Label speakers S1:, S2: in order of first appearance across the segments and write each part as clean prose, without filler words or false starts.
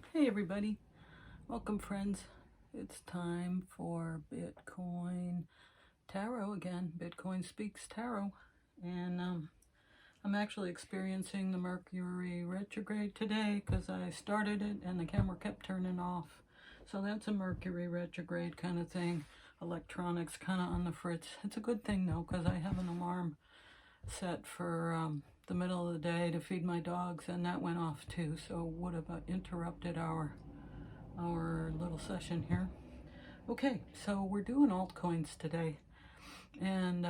S1: Hey everybody, welcome friends. It's time for Bitcoin Tarot again. Bitcoin Speaks Tarot. And I'm actually experiencing the Mercury retrograde today because I started it and the camera kept turning off. So that's a Mercury retrograde kind of thing. Electronics kind of on the fritz. It's a good thing though because I have an alarm set for the middle of the day to feed my dogs, and that went off too, so would have interrupted our little session here. Okay, so we're doing altcoins today, and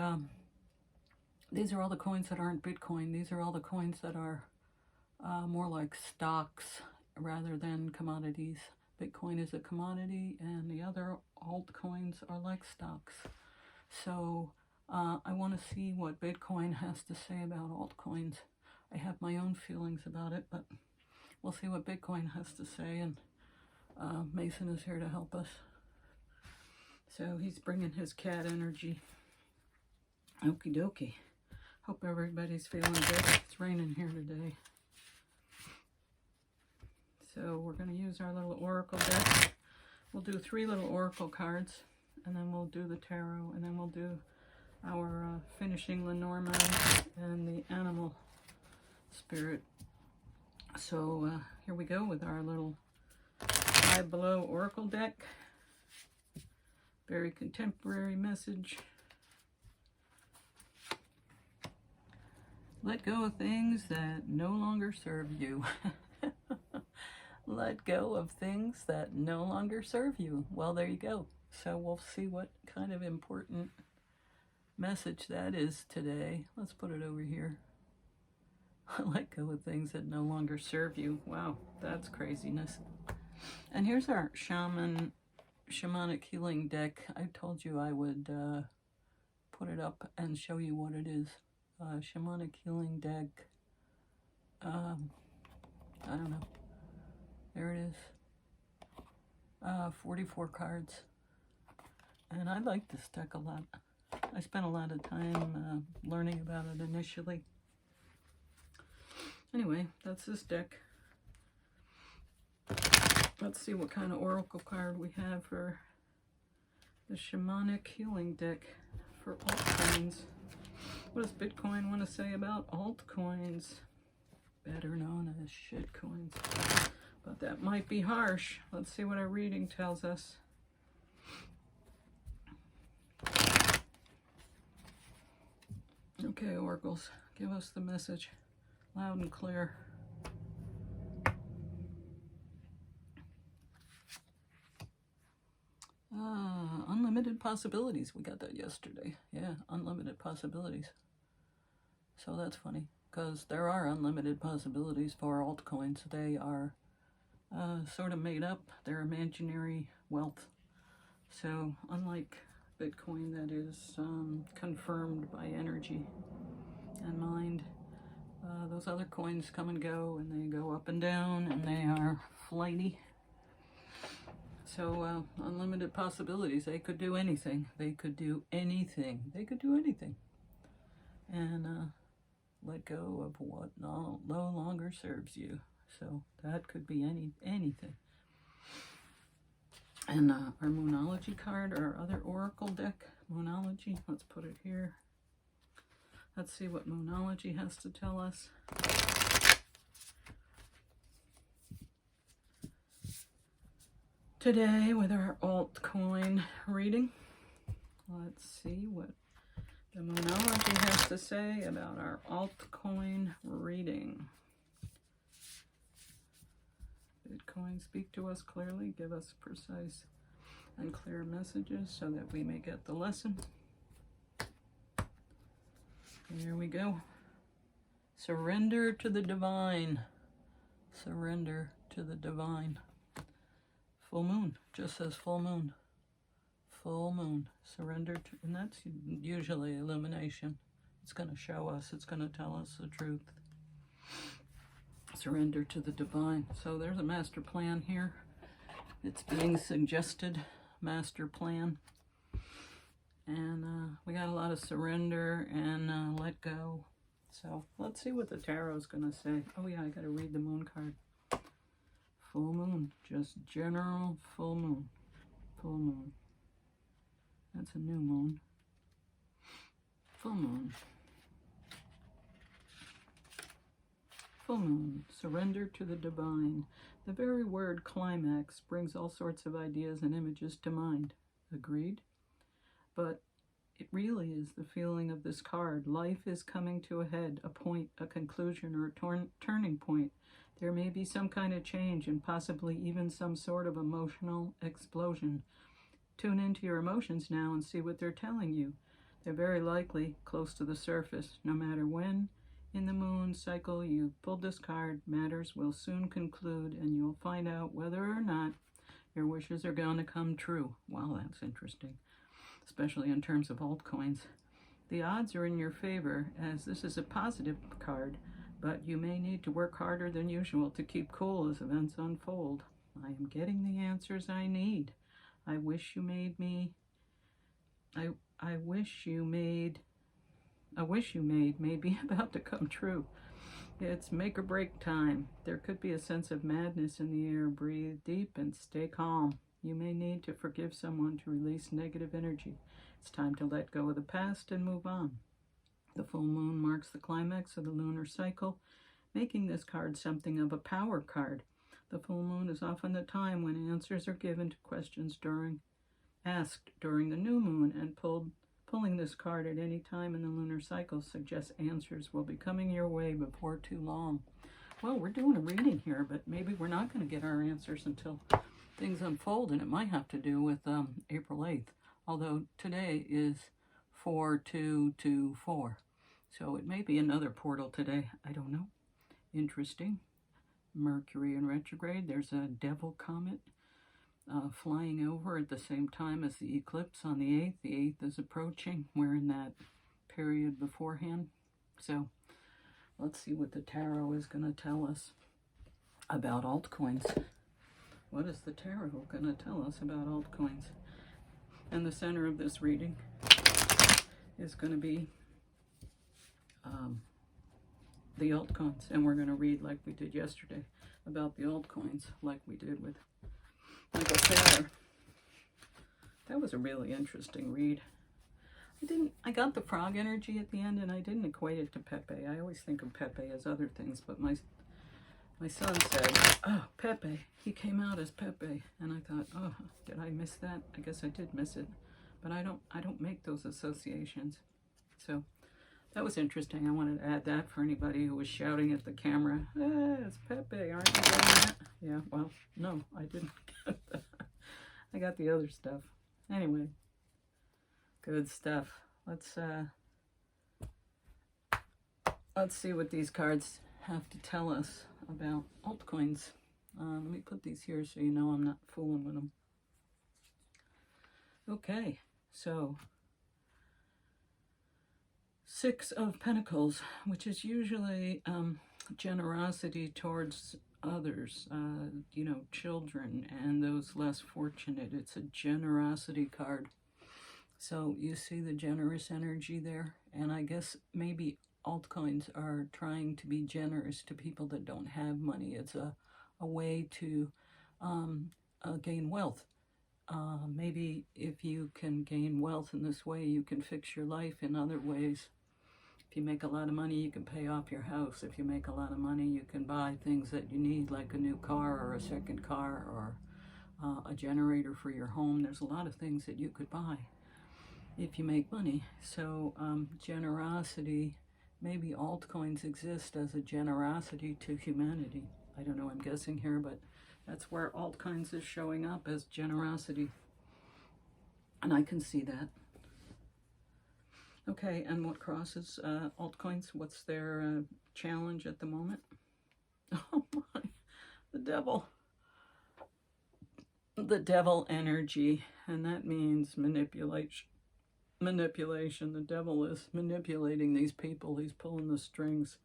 S1: these are all the coins that aren't Bitcoin. These are all the coins that are more like stocks rather than commodities. Bitcoin is a commodity and the other altcoins are like stocks. So I want to see what Bitcoin has to say about altcoins. I have my own feelings about it, but we'll see what Bitcoin has to say, and Mason is here to help us. So he's bringing his cat energy. Okie dokie. Hope everybody's feeling good. It's raining here today. So we're going to use our little oracle deck. We'll do 3 little oracle cards, and then we'll do the tarot, and then we'll do our finishing Lenormand and the animal spirit. So here we go with our little Five Below oracle deck. Very contemporary message. Let go of things that no longer serve you. Let go of things that no longer serve you. Well, there you go. So we'll see what kind of important message that is today. Let's put it over here. Let go of things that no longer serve you. Wow, that's craziness. And here's our shamanic healing deck. I told you I would put it up and show you what it is. Shamanic healing deck. I don't know. There it is. 44 cards. And I like this deck a lot. I spent a lot of time learning about it initially. Anyway, that's this deck. Let's see what kind of oracle card we have for the shamanic healing deck for altcoins. What does Bitcoin want to say about altcoins? Better known as shitcoins. But that might be harsh. Let's see what our reading tells us. Okay, oracles, give us the message loud and clear. Unlimited possibilities. We got that yesterday. Yeah, unlimited possibilities. So that's funny, because there are unlimited possibilities for altcoins. They are sort of made up. They're imaginary wealth. So unlike Bitcoin, that is confirmed by energy and mind, those other coins come and go, and they go up and down, and they are flighty. So unlimited possibilities. They could do anything. They could do anything. They could do anything. And let go of what no longer serves you. So that could be anything. And our Moonology card, our other oracle deck, Moonology. Let's put it here. Let's see what Moonology has to tell us. Today with our altcoin reading. Let's see what the Moonology has to say about our altcoin reading. Bitcoin, speak to us clearly, give us precise and clear messages so that we may get the lesson. Here we go. Surrender to the divine. Surrender to the divine. Full moon, just says full moon. Full moon, surrender to, and that's usually illumination. It's going to show us, it's going to tell us the truth. Surrender to the divine. So there's a master plan here. It's being suggested, master plan. And we got a lot of surrender and let go. So let's see what the tarot's going to say. Oh yeah, I got to read the moon card full moon, just general full moon. Full moon. That's a new moon. Full moon. Full moon. Surrender to the divine. The very word climax brings all sorts of ideas and images to mind. Agreed? But it really is the feeling of this card. Life is coming to a head, a point, a conclusion, or a turning point. There may be some kind of change and possibly even some sort of emotional explosion. Tune into your emotions now and see what they're telling you. They're very likely close to the surface. No matter when in the moon cycle you pulled this card, matters will soon conclude and you'll find out whether or not your wishes are going to come true. Wow, that's interesting, especially in terms of altcoins. The odds are in your favor as this is a positive card, but you may need to work harder than usual to keep cool as events unfold. I am getting the answers I need. I wish you made may be about to come true. It's make or break time. There could be a sense of madness in the air. Breathe deep and stay calm. You may need to forgive someone to release negative energy. It's time to let go of the past and move on. The full moon marks the climax of the lunar cycle, making this card something of a power card. The full moon is often the time when answers are given to questions asked during the new moon, and pulling this card at any time in the lunar cycle suggests answers will be coming your way before too long. Well, we're doing a reading here, but maybe we're not going to get our answers until things unfold, and it might have to do with April 8th, although today is 4224. So it may be another portal today. I don't know. Interesting. Mercury in retrograde. There's a devil comet flying over at the same time as the eclipse on the 8th. The 8th is approaching. We're in that period beforehand. So let's see what the tarot is going to tell us about altcoins. What is the tarot going to tell us about altcoins? And the center of this reading is going to be the altcoins. And we're going to read like we did yesterday about the altcoins, like we did with Michael Saylor. That was a really interesting read. I got the frog energy at the end, and I didn't equate it to Pepe. I always think of Pepe as other things, but my son said, "Oh, Pepe." He came out as Pepe, and I thought, "Oh, did I miss that?" I guess I did miss it, but I don't make those associations. So that was interesting. I wanted to add that for anybody who was shouting at the camera, "It's Pepe, aren't you getting that?" Yeah, well, no, I didn't get that. I got the other stuff. Anyway, good stuff. Let's see what these cards have to tell us about altcoins. Let me put these here so you know I'm not fooling with them. Okay, so Six of Pentacles, which is usually generosity towards others, children and those less fortunate. It's a generosity card. So you see the generous energy there, and I guess maybe altcoins are trying to be generous to people that don't have money. It's a way to gain wealth. Maybe if you can gain wealth in this way, you can fix your life in other ways. If you make a lot of money, you can pay off your house. If you make a lot of money, you can buy things that you need, like a new car or a second car or a generator for your home. There's a lot of things that you could buy if you make money. So generosity, maybe altcoins exist as a generosity to humanity. I don't know, I'm guessing here, but that's where altcoins is showing up, as generosity. And I can see that. Okay, and what crosses altcoins? What's their challenge at the moment? Oh my, the devil. The devil energy, and that means manipulation. The devil is manipulating these people. He's pulling the strings.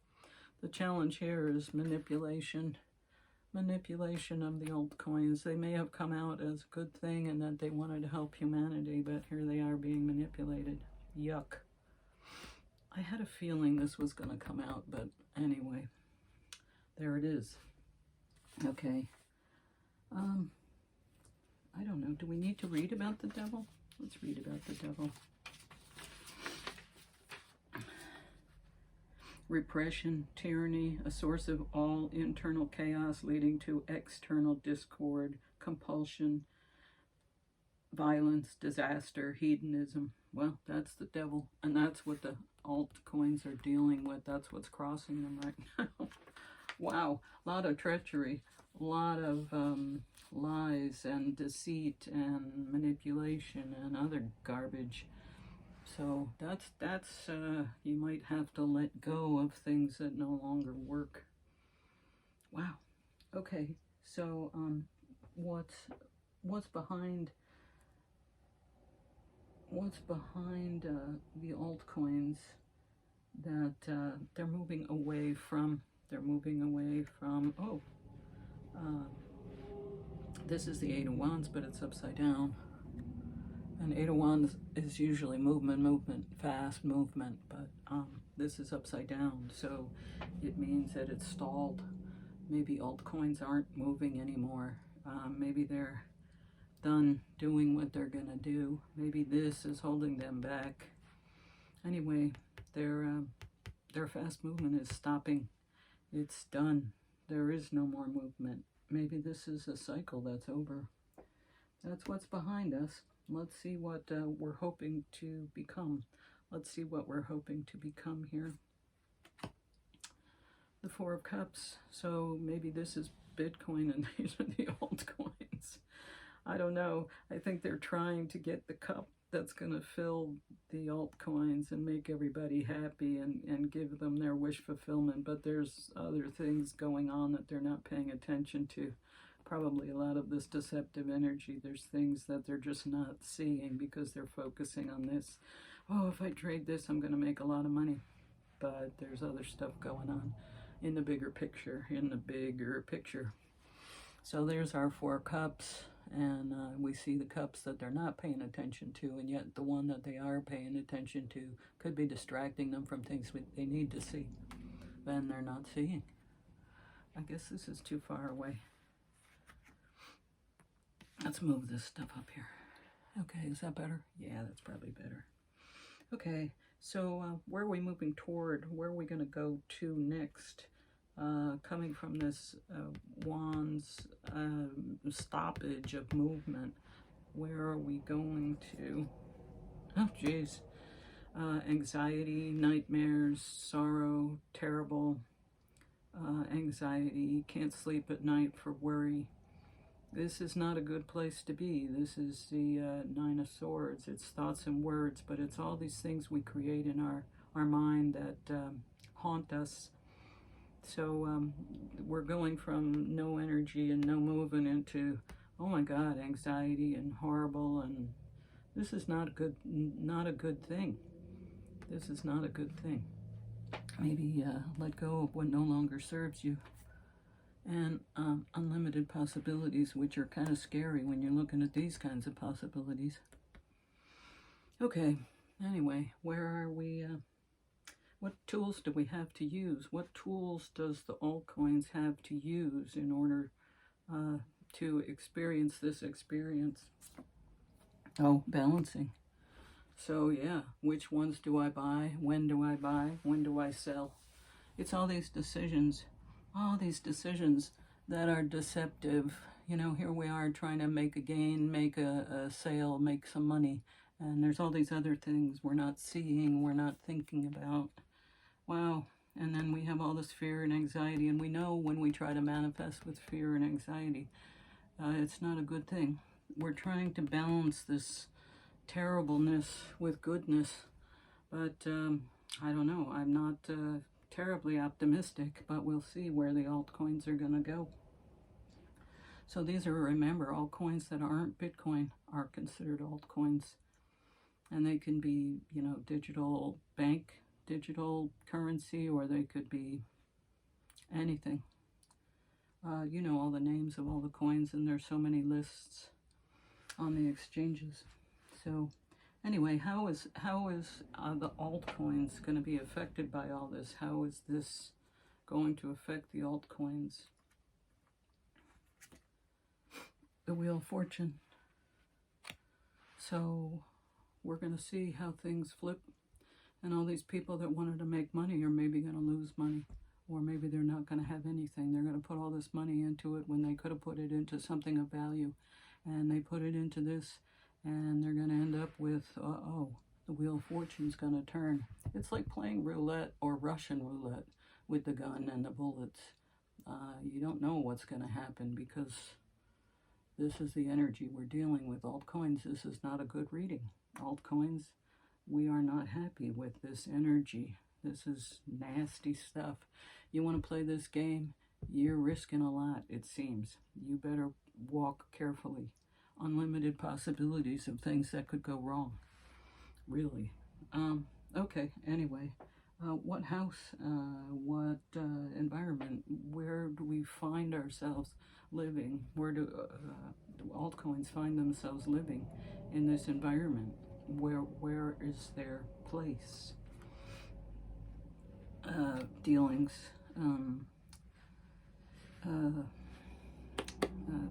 S1: The challenge here is manipulation of the altcoins. They may have come out as a good thing and that they wanted to help humanity, but here they are being manipulated. Yuck. I had a feeling this was going to come out, but anyway, there it is. Okay, I don't know. Do we need to read about the devil? Let's read about the devil. Repression, tyranny, a source of all internal chaos leading to external discord, compulsion, violence, disaster, hedonism. Well, that's the devil, and that's what the altcoins are dealing with. That's what's crossing them right now. Wow, a lot of treachery, a lot of lies and deceit and manipulation and other garbage. So that's you might have to let go of things that no longer work. Wow. Okay. So what's behind the altcoins that they're moving away from? They're moving away from. This is the Eight of Wands, but it's upside down. And Eight of Wands is usually movement, fast movement, but this is upside down, so it means that it's stalled. Maybe altcoins aren't moving anymore. Maybe they're done doing what they're gonna do. Maybe this is holding them back. Anyway, their fast movement is stopping. It's done. There is no more movement. Maybe this is a cycle that's over. That's what's behind us. Let's see what we're hoping to become. Let's see what we're hoping to become here. The Four of Cups. So maybe this is Bitcoin and these are the altcoins. I don't know. I think they're trying to get the cup that's going to fill the altcoins and make everybody happy and give them their wish fulfillment. But there's other things going on that they're not paying attention to. Probably a lot of this deceptive energy. There's things that they're just not seeing because they're focusing on this. Oh, if I trade this, I'm going to make a lot of money. But there's other stuff going on in the bigger picture, So there's our Four Cups, and we see the cups that they're not paying attention to, and yet the one that they are paying attention to could be distracting them from things they need to see, and they're not seeing. I guess this is too far away. Let's move this stuff up here. Okay, is that better? Yeah, that's probably better. Okay, so where are we moving toward? Where are we going to go to next? Coming from this Wands stoppage of movement, where are we going to? Oh, geez. Anxiety, nightmares, sorrow, terrible anxiety, can't sleep at night for worry. This is not a good place to be. This is the Nine of Swords. It's thoughts and words, but it's all these things we create in our mind that haunt us. So we're going from no energy and no movement into, oh my God, anxiety and horrible, and this is not a good thing. This is not a good thing. Maybe let go of what no longer serves you. And unlimited possibilities, which are kind of scary when you're looking at these kinds of possibilities. Okay, anyway, where are we? What tools do we have to use? What tools does the altcoins have to use in order to experience this experience? Oh, balancing. So yeah, which ones do I buy? When do I buy? When do I sell? It's all these decisions that are deceptive. You know, here we are trying to make a gain, make a sale, make some money, and there's all these other things we're not seeing, we're not thinking about. Wow. And then we have all this fear and anxiety, and we know when we try to manifest with fear and anxiety, it's not a good thing. We're trying to balance this terribleness with goodness, but I don't know. I'm not terribly optimistic, but we'll see where the altcoins are going to go. So these are, remember, all coins that aren't Bitcoin are considered altcoins, and they can be, you know, digital bank, digital currency, or they could be anything. You know all the names of all the coins, and there's so many lists on the exchanges. So anyway, how is the altcoins going to be affected by all this? How is this going to affect the altcoins? the Wheel of Fortune. So we're going to see how things flip, and all these people that wanted to make money are maybe going to lose money, or maybe they're not going to have anything. They're going to put all this money into it when they could have put it into something of value, and they put it into this, and they're going to end up with, the Wheel of Fortune's going to turn. It's like playing roulette or Russian roulette with the gun and the bullets. You don't know what's going to happen, because this is the energy we're dealing with. Altcoins, this is not a good reading. Altcoins, we are not happy with this energy. This is nasty stuff. You want to play this game, you're risking a lot, it seems. You better walk carefully. Unlimited possibilities of things that could go wrong. Really. Okay, anyway. What house, what environment, where do we find ourselves living? Where do altcoins find themselves living in this environment? Where is their place? Dealings,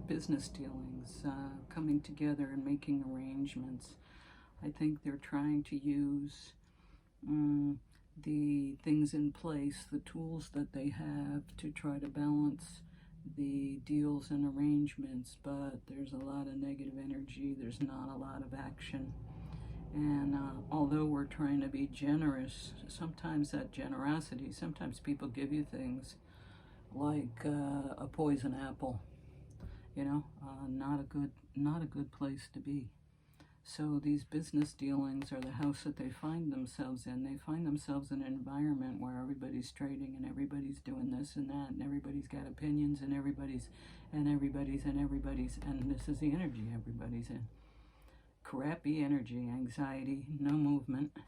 S1: business dealings, coming together and making arrangements. I think they're trying to use the things in place, the tools that they have to try to balance the deals and arrangements, but there's a lot of negative energy. There's not a lot of action. And although we're trying to be generous, sometimes that generosity, sometimes people give you things like a poison apple, you know, not a good place to be. So these business dealings are the house that they find themselves in. They find themselves in an environment where everybody's trading and everybody's doing this and that, and everybody's got opinions, and everybody's, and this is the energy everybody's in. Crappy energy, anxiety, no movement,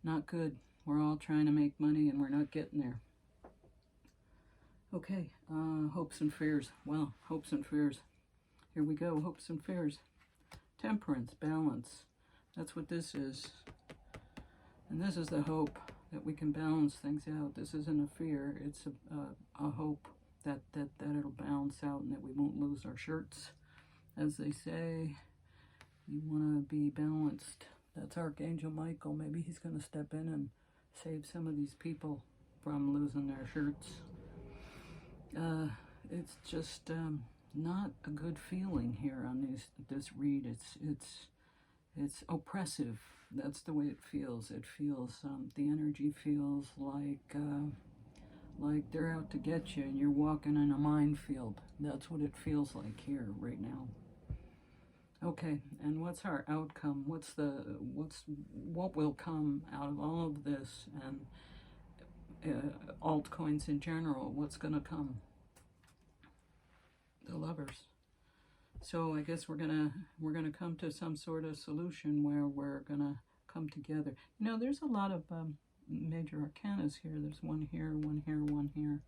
S1: not good. We're all trying to make money and we're not getting there. Okay, hopes and fears. Well, hopes and fears. Here we go, hopes and fears. Temperance, balance. That's what this is. And this is the hope that we can balance things out. This isn't a fear. It's a hope that it'll balance out and that we won't lose our shirts. As they say, you want to be balanced. That's Archangel Michael. Maybe he's going to step in and save some of these people from losing their shirts. It's just not a good feeling here on this read. It's oppressive. That's the way it feels. It feels the energy feels like they're out to get you and you're walking in a minefield. That's what it feels like here right now. Okay, and what's our outcome? What will come out of all of this, and altcoins in general? What's going to come? The Lovers. So I guess we're gonna come to some sort of solution where we're gonna come together. You know, there's a lot of major arcanas here. There's one here, one here, one here.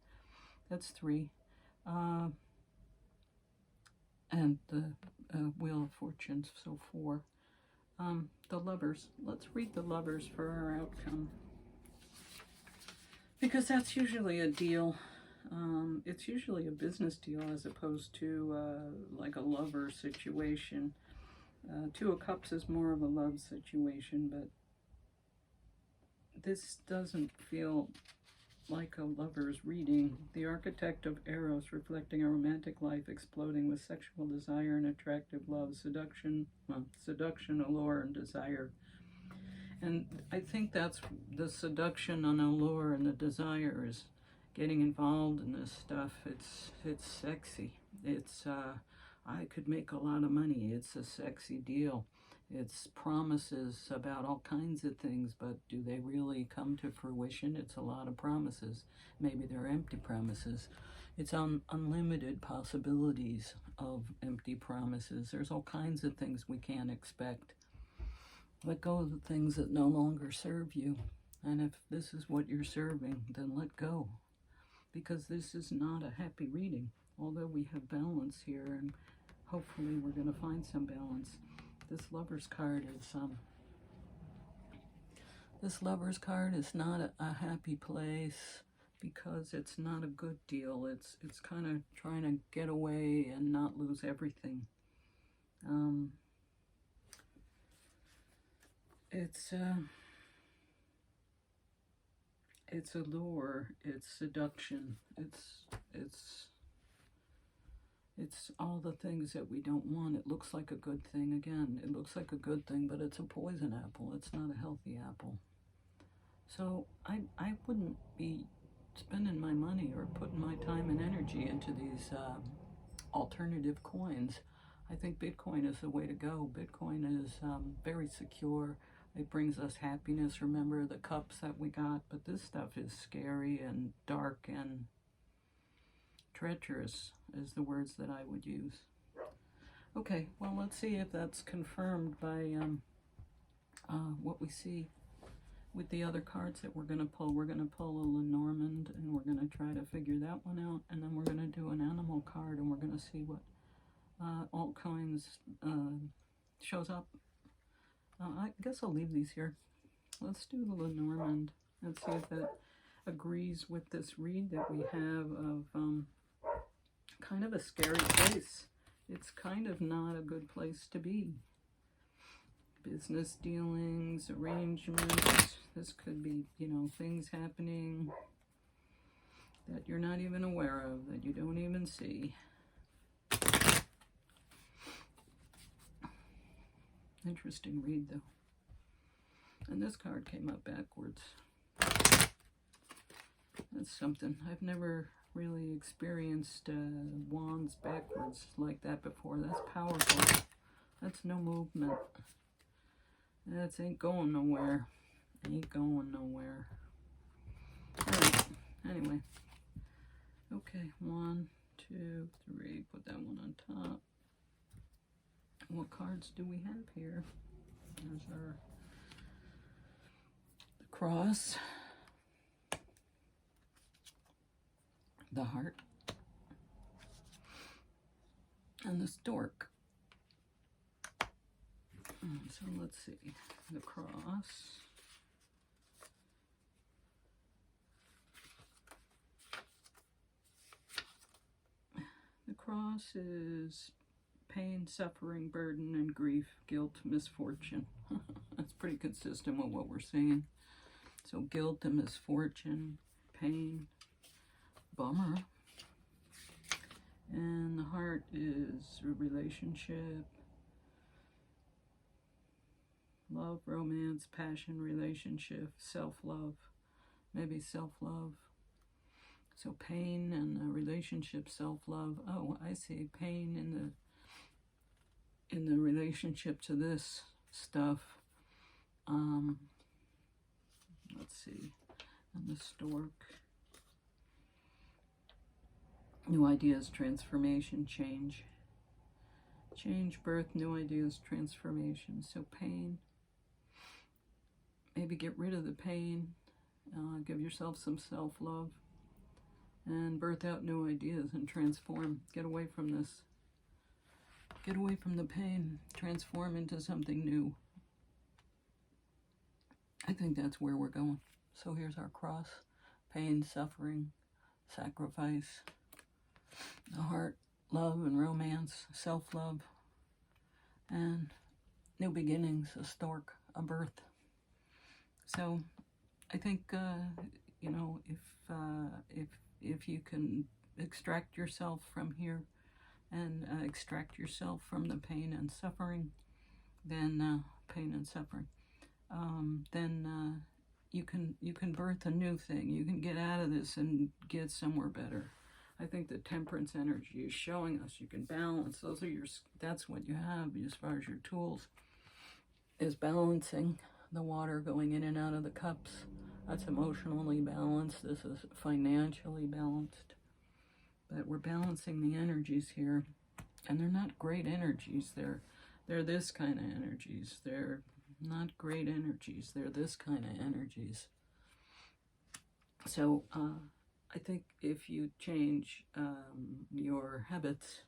S1: That's 3. And the Wheel of Fortune, so 4. The Lovers. Let's read the Lovers for our outcome, because that's usually a deal. It's usually a business deal as opposed to like a lover situation. 2 of Cups is more of a love situation, but this doesn't feel like a lover's reading. The Architect of Eros, reflecting a romantic life exploding with sexual desire and attractive love, seduction, allure, and desire. And I think that's the seduction and allure and the desire is getting involved in this stuff. It's sexy. It's I could make a lot of money. It's a sexy deal. It's promises about all kinds of things, but do they really come to fruition? It's a lot of promises. Maybe they're empty promises. It's unlimited possibilities of empty promises. There's all kinds of things we can't expect. Let go of the things that no longer serve you. And if this is what you're serving, then let go. Because this is not a happy reading. Although we have balance here, and hopefully we're going to find some balance. This Lover's card is not a happy place. because it's not a good deal. It's kind of trying to get away and not lose everything. It's allure, it's seduction, it's all the things that we don't want. It looks like a good thing. Again, it looks like a good thing, but it's a poison apple. It's not a healthy apple. So I wouldn't be spending my money or putting my time and energy into these alternative coins. I think Bitcoin is the way to go. Bitcoin is very secure. It brings us happiness. Remember the cups that we got, but this stuff is scary and dark and treacherous is the words that I would use. Okay, well, let's see if that's confirmed by what we see with the other cards that we're going to pull. We're going to pull a Lenormand, and we're going to try to figure that one out, and then we're going to do an animal card, and we're going to see what altcoins shows up. I guess I'll leave these here. Let's do the Lenormand. Let's see if that agrees with this read that we have of kind of a scary place. It's kind of not a good place to be. Business dealings, arrangements. This could be, you know, things happening that you're not even aware of, that you don't even see. Interesting read, though. And this card came up backwards. That's something. I've never really experienced wands backwards like that before. That's powerful. That's no movement. That ain't going nowhere. Ain't going nowhere. Alright, anyway. Okay, 1, 2, 3. Put that one on top. What cards do we have here? There's our the cross, the heart, and the stork. So let's see, the cross. The cross is pain, suffering, burden, and grief, guilt, misfortune. That's pretty consistent with what we're seeing. So guilt and misfortune, pain, bummer. And the heart is a relationship, love, romance, passion, relationship, self-love, maybe self-love. So pain and a relationship, self-love. Oh, I see, pain in the relationship to this stuff. Let's see, and the stork. New ideas, transformation, change. Change, birth, new ideas, transformation. So pain. Maybe get rid of the pain. Give yourself some self-love. And birth out new ideas and transform. Get away from this. Get away from the pain. Transform into something new. I think that's where we're going. So here's our cross. Pain, suffering, sacrifice. The heart, love and romance, self-love, and new beginnings, a stork, a birth. So I think, you know, if you can extract yourself from here and extract yourself from the pain and suffering, then then you can birth a new thing. You can get out of this and get somewhere better. I think the temperance energy is showing us you can balance. That's what you have as far as your tools, is balancing the water going in and out of the cups. That's emotionally balanced. This is financially balanced. But we're balancing the energies here. And they're not great energies. They're this kind of energies. They're not great energies. They're this kind of energies. So, I think if you change your habits,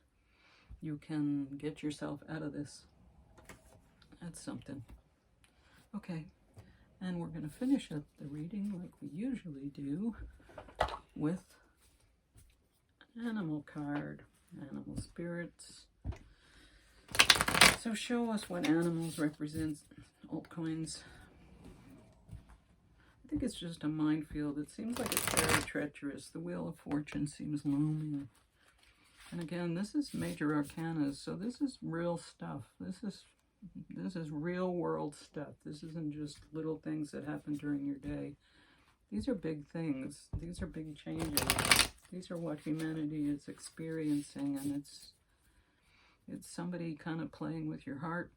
S1: you can get yourself out of this. That's something. Okay, and we're going to finish up the reading like we usually do with an animal card, animal spirits. So show us what animals represent altcoins. I think it's just a minefield. It seems like it's very treacherous. The Wheel of Fortune seems looming. And again, this is major arcana, so this is real stuff. This is real world stuff. This isn't just little things that happen during your day. These are big things. These are big changes. These are what humanity is experiencing, and it's somebody kind of playing with your heart.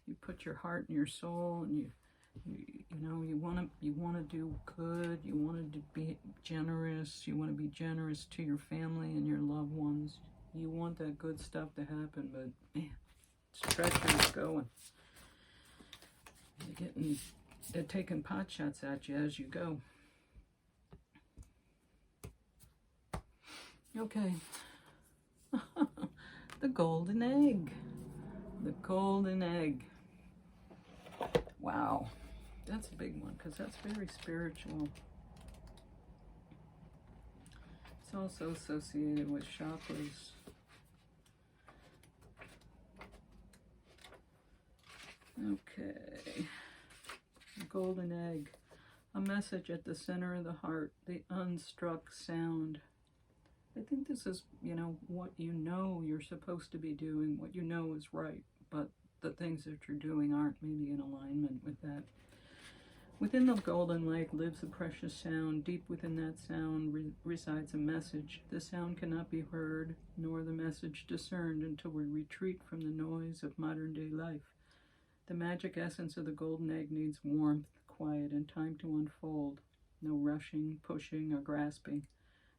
S1: You put your heart and your soul, and you want to do good. You want to be generous. You want to be generous to your family and your loved ones. You want that good stuff to happen, but man, it's treacherous going. They're taking pot shots at you as you go. Okay. The golden egg. The golden egg. Wow. That's a big one because that's very spiritual. It's also associated with chakras. Okay. The golden egg. A message at the center of the heart. The unstruck sound. I think this is, what you're supposed to be doing, what you know is right, but the things that you're doing aren't maybe in alignment with that. Within the golden lake lives a precious sound. Deep within that sound resides a message. The sound cannot be heard, nor the message discerned until we retreat from the noise of modern-day life. The magic essence of the golden egg needs warmth, quiet, and time to unfold. No rushing, pushing, or grasping.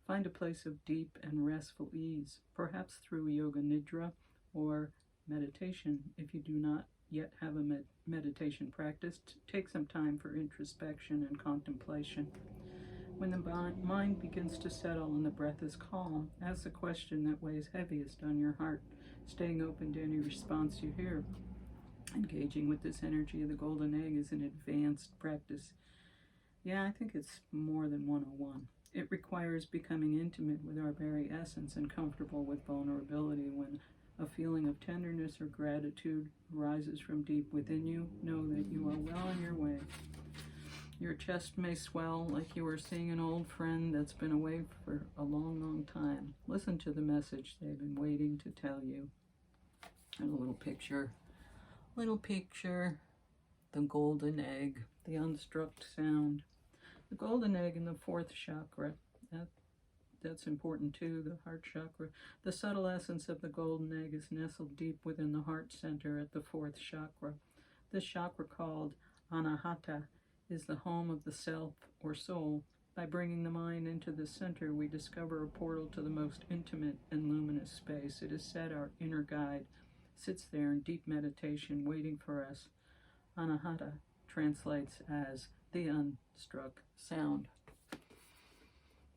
S1: Find a place of deep and restful ease, perhaps through yoga nidra or meditation. If you do not yet have a meditation practice, take some time for introspection and contemplation. When the mind begins to settle and the breath is calm, ask the question that weighs heaviest on your heart, staying open to any response you hear. Engaging with this energy of the golden egg is an advanced practice. Yeah, I think it's more than 101. It requires becoming intimate with our very essence and comfortable with vulnerability. When a feeling of tenderness or gratitude rises from deep within you, know that you are well on your way. Your chest may swell like you are seeing an old friend that's been away for a long, long time. Listen to the message they've been waiting to tell you. And a little picture. The golden egg, the unstruck sound. The golden egg in the fourth chakra, that's important too, the heart chakra. The subtle essence of the golden egg is nestled deep within the heart center at the fourth chakra. This chakra, called Anahata, is the home of the self or soul. By bringing the mind into the center, we discover a portal to the most intimate and luminous space. It is said our inner guide sits there in deep meditation waiting for us. Anahata translates as the unstruck sound.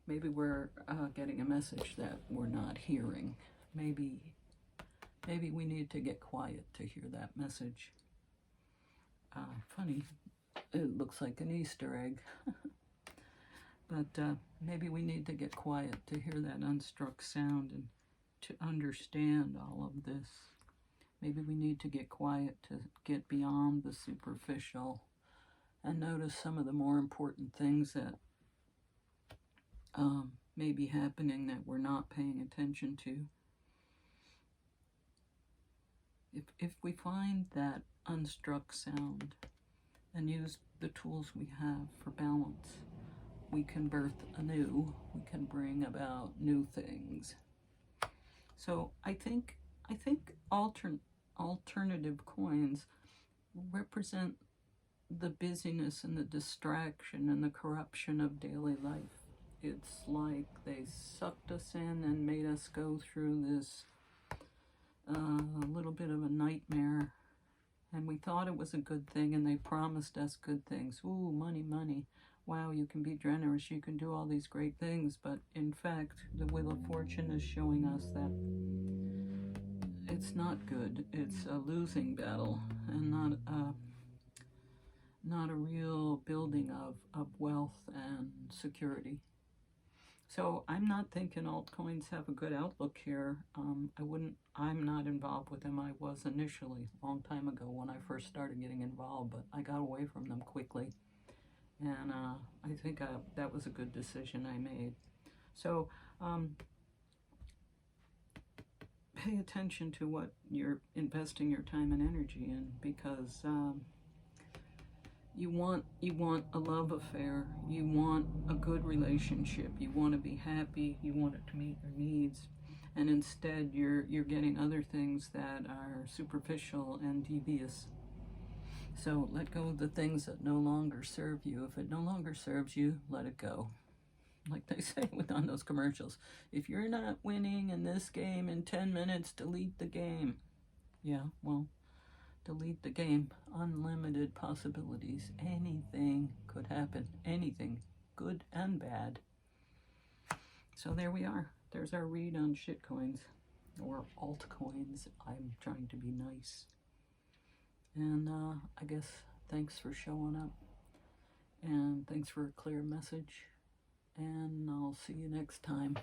S1: Maybe we're getting a message that we're not hearing. Maybe we need to get quiet to hear that message. Funny, it looks like an Easter egg. But maybe we need to get quiet to hear that unstruck sound and to understand all of this. Maybe we need to get quiet to get beyond the superficial and notice some of the more important things that may be happening that we're not paying attention to. If we find that unstruck sound and use the tools we have for balance, we can birth anew. We can bring about new things. So I think alternative coins represent the busyness and the distraction and the corruption of daily life. It's like they sucked us in and made us go through this little bit of a nightmare, and we thought it was a good thing, and they promised us good things. Ooh, money, money. Wow, you can be generous, you can do all these great things, but in fact, the Wheel of Fortune is showing us that it's not good. It's a losing battle, and not a real building of wealth and security. So I'm not thinking altcoins have a good outlook here. I'm not involved with them. I was initially, a long time ago when I first started getting involved, but I got away from them quickly. And I think that was a good decision I made. So pay attention to what you're investing your time and energy in, because you want a love affair, you want a good relationship, you want to be happy, you want it to meet your needs, and instead you're getting other things that are superficial and devious. So let go of the things that no longer serve you. If it no longer serves you, let it go. Like they say on those commercials, if you're not winning in this game in 10 minutes, delete the game. Yeah, well, delete the game. Unlimited possibilities. Anything could happen. Anything, good and bad. So there we are. There's our read on shitcoins, or altcoins. I'm trying to be nice. And I guess thanks for showing up. And thanks for a clear message. And I'll see you next time.